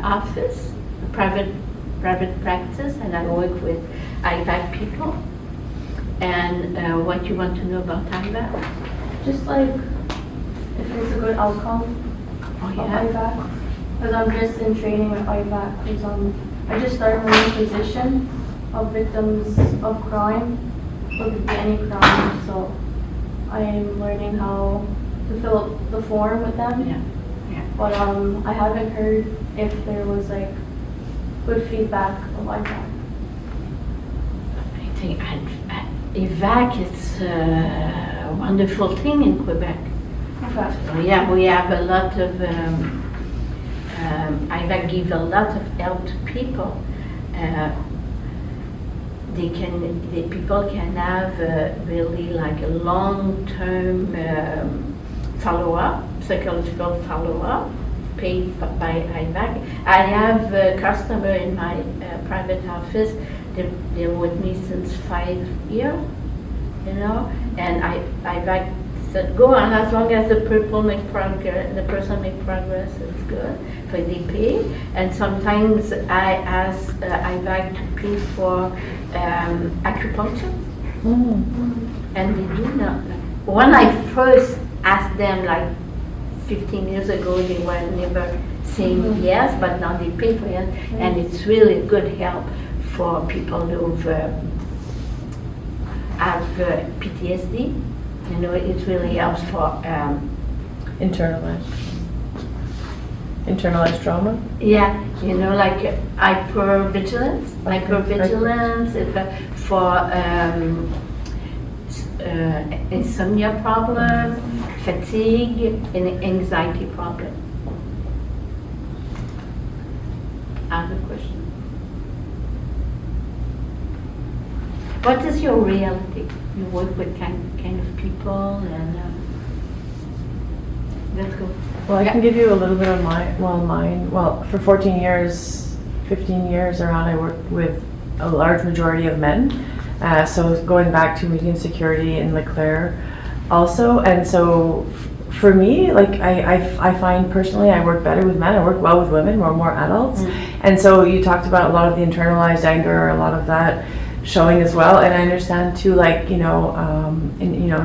office, a private practice, and I work with IVAC people. And what you want to know about IVAC? Just like if it's a good outcome of IVAC. Because I'm just in training with IVAC. Because I just started my new position of victims of crime. So it could be any crime. So I am learning how to fill up the form with them. Yeah. But I haven't heard if there was like good feedback of IVAC. I think IVAC is a wonderful thing in Quebec. Okay. We have a lot of, IVAC give a lot of help to people. The people can have really like a long-term follow-up, psychological follow-up, paid by IVAC. I have a customer in my private office. They're with me since 5 years, you know, and IVAC said, go on, as long as the person make progress, it's good for DP. And sometimes I ask IVAC to pay for acupuncture, and they do not. When I first asked them, like 15 years ago, they were never saying yes, but now they pay for it, and it's really good help for people who have PTSD. You know, it really helps for Internalized trauma? yeah, you know, like hypervigilance, for insomnia problem, fatigue, and anxiety problem. Other question? What is your reality? You work with kind of people, and let's go. Well, I can give you a little bit of mine. Well, for 15 years around, I worked with a large majority of men. So going back to medium security in Leclerc also. And so for me, like I find personally, I work better with men. I work well with women. We're more adults. And so you talked about a lot of the internalized anger, a lot of that showing as well. And I understand too, like, in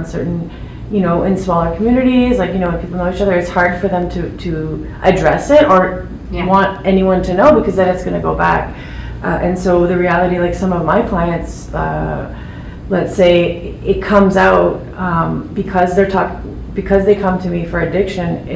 certain, in smaller communities, like, when people know each other, it's hard for them to address it or want anyone to know, because then it's going to go back. And so the reality, like some of my clients, let's say it comes out because they come to me for addiction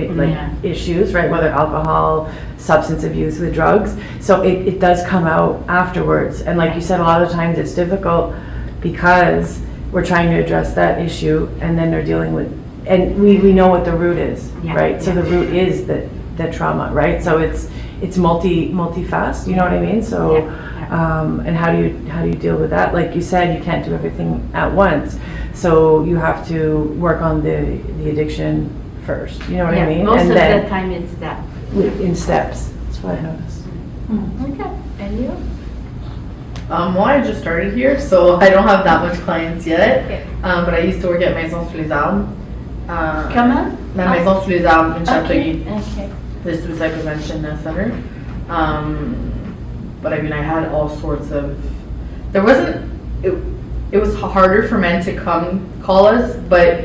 issues, right? Whether alcohol, substance abuse with drugs. So it does come out afterwards. And like you said, a lot of times it's difficult because we're trying to address that issue, and then they're dealing with, and we know what the root is, right? So the root is the trauma, right? So it's multi-fast, you know what I mean? So, and how do you deal with that? Like you said, you can't do everything at once. So you have to work on the addiction first, you know what I mean? Most and of then the time it's that. in steps. That's what I noticed. Okay, and you? Well, I just started here, so I don't have that much clients yet. Okay. But I used to work at Maison Sous les Arbres. Comment? La Maison Sous les Arbres in Châteauguay, Okay. the suicide prevention center. But I mean, I had all sorts of. It was harder for men to call us, but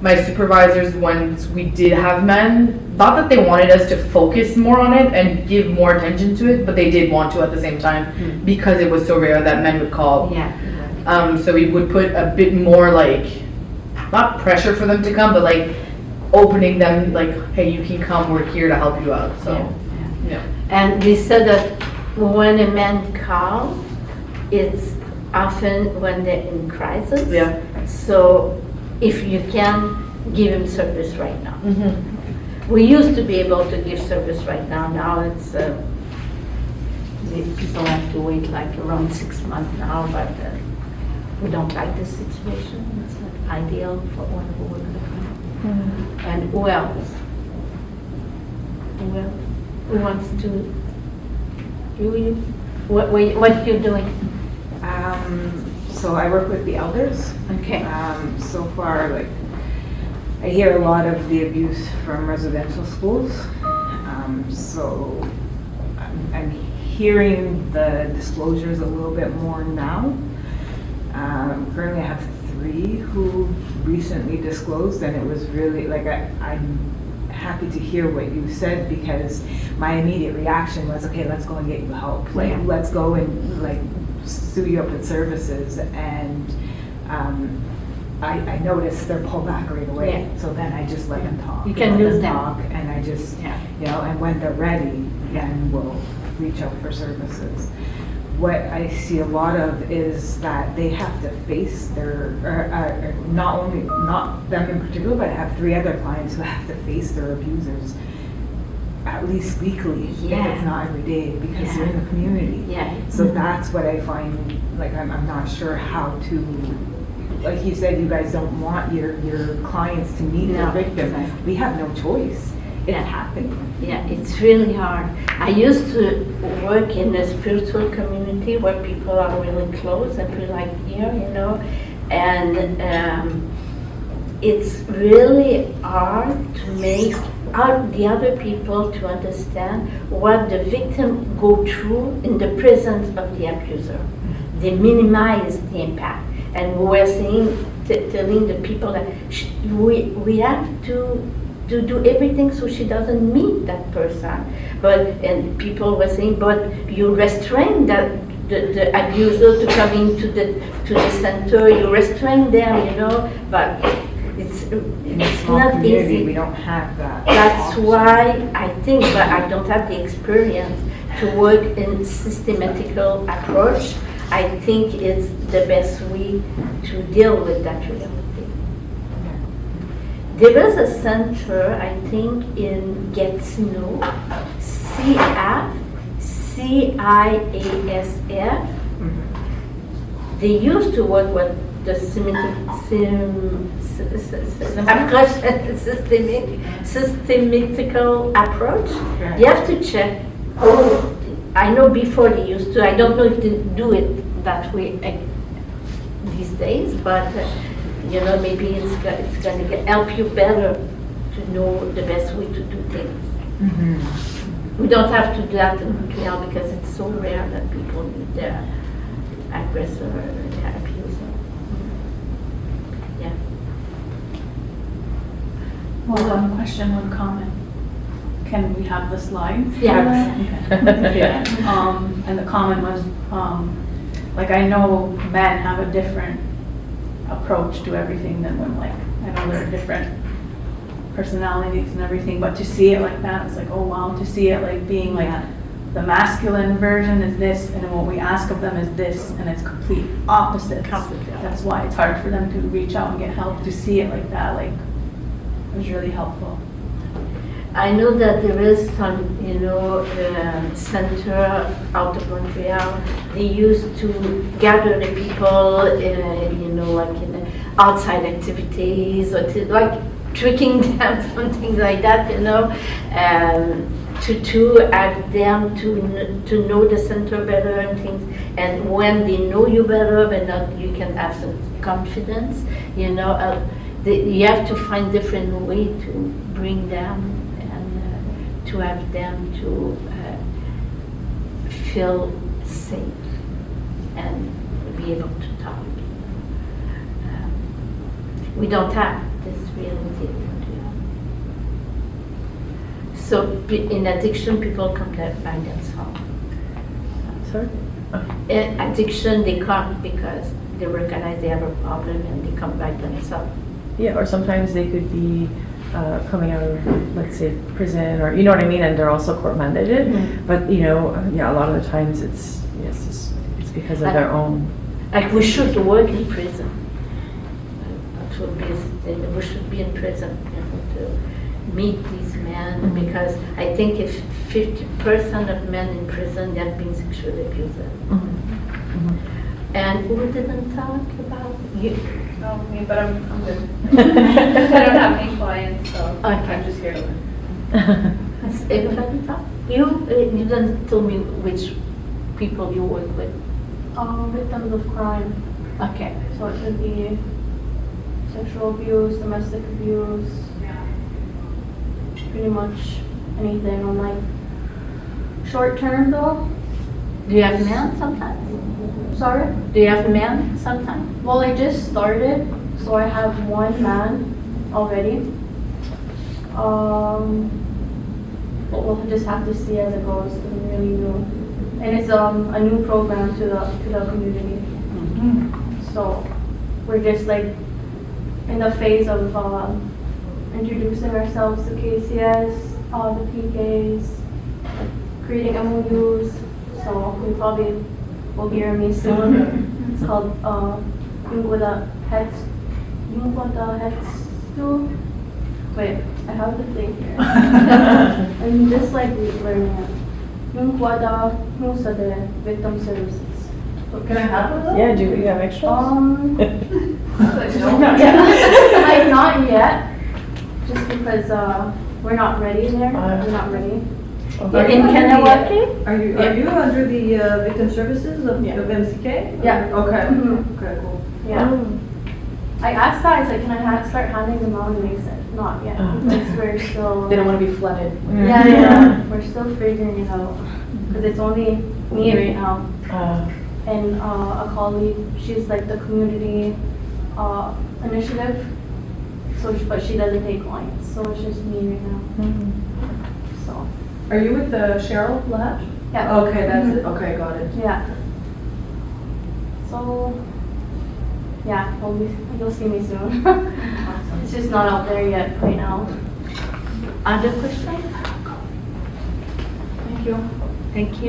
my supervisors, once we did have men, thought that they wanted us to focus more on it and give more attention to it, but they did want to at the same time because it was so rare that men would call. Yeah. So we would put a bit more, like, not pressure for them to come, but like opening them like, hey, you can come, we're here to help you out, so, yeah. And they said that when a man calls, it's often when they're in crisis. Yeah. So if you can, give him service right now. Mm-hmm. We used to be able to give service right now. Now it's, the people have to wait like around 6 months now, but we don't like this situation. It's not ideal for one who works. And who else? Who wants to? You? What you doing? So I work with the elders. Okay. So far, like, I hear a lot of the abuse from residential schools. So I'm hearing the disclosures a little bit more now. Currently I have 3 who recently disclosed, and it was really, like, I'm happy to hear what you said, because my immediate reaction was, okay, let's go and get you help. Like, Yeah. let's go and, like, sue you up with services. And I noticed their pullback right away. Yeah. So then I just let them talk. You can let lose them. talk, and I just, Yeah. and when they're ready, then we'll reach out for services. What I see a lot of is that they have to face their, not them in particular, but I have 3 other clients who have to face their abusers at least weekly, if Yeah. it's not every day, because Yeah. they're in the community. Yeah. So that's what I find, like, I'm not sure how to, like you said, you guys don't want your clients to meet their No, victim. exactly. We have no choice. It's Yeah. happening. Yeah, it's really hard. I used to work in a spiritual community where people are really close and feel like here, and it's really hard to make the other people to understand what the victim go through in the presence of the abuser. They minimize the impact. And we were saying, telling the people that we have to do everything so she doesn't meet that person. And people were saying, but you restrain the abuser to come into the center, you restrain them, but In a it's small not community, easy. we don't have that. That's option. why I think, but I don't have the experience to work in systematical approach. I think it's the best way to deal with that reality. There is a center, I think, in Gatineau, CIASF. They used to work with the systematical approach. Right. You have to check. I know before they used to. I don't know if they do it that way these days, but maybe it's going to help you better to know the best way to do things. We don't have to do that in Montreal because it's so rare that people meet their aggressor or their abuser. Yeah. Well, one question, one comment. Can we have the slides? Yeah. Okay. And the comment was, like, I know men have a different approach to everything than women. Like, I know there are different personalities and everything, but to see it like that, it's like, oh wow, to see it like being like the masculine version is this, and what we ask of them is this, and it's complete opposites. That's why it's hard for them to reach out and get help. To see it like that, like, it was really helpful. I know that there is some, center out of Montreal. They used to gather the people, like in outside activities or like tricking them, something like that, to have them to know the center better and things. And when they know you better, then you can have some confidence. You have to find different way to bring them. To have them to feel safe and be able to talk. We don't have this reality. So in addiction, people come there by themselves. Sorry? In addiction, they come because they recognize they have a problem and they come by themselves. Yeah, or sometimes they could be coming out of, let's say, prison, or, you know what I mean, and they're also court mandated, but, you know, yeah, a lot of the times it's because of their own. Like we should work in prison. We should be in prison, you know, to meet these men, because I think if 50% of men in prison, they're being sexually abused. And who didn't talk about you? Oh, me, but I'm good. I don't have any clients, so Okay. I'm just here to learn. Has everybody talked? You didn't tell me which people you work with. Victims of crime. Okay. So it could be sexual abuse, domestic abuse, pretty much anything on like short term though. Do you have men sometimes? Sorry? Do you have men sometimes? Well, I just started, so I have one man already. We'll just have to see as it goes, because I'm really new. And it's a new program to the community. So we're just like in the phase of introducing ourselves to KCS, the PKs, creating MOUs. So we probably will hear me soon. It's called Yung Wait, I have the thing here. I'm just like learning it. Yung Victim Services. Can I have one of those? Yeah, do you have extras? Like not yet, just because we're not ready there. We're not ready. In Kanawaki? Are you under the victim services of MCK? Yeah. Okay. Mhm. Okay, cool. Yeah. I asked that, I said, can I start handing them out? And they said, not yet, because we're still. They don't want to be flooded. Yeah, we're still figuring it out, because it's only me right now. And a colleague, she's like the community initiative, but she doesn't take clients, so it's just me right now. So, Are you with Cheryl Lahatch? yeah. Okay, that's it. Okay, got it. Yeah. So, yeah, you'll see me soon. It's just not out there yet right now. Other questions? Thank you. Thank you.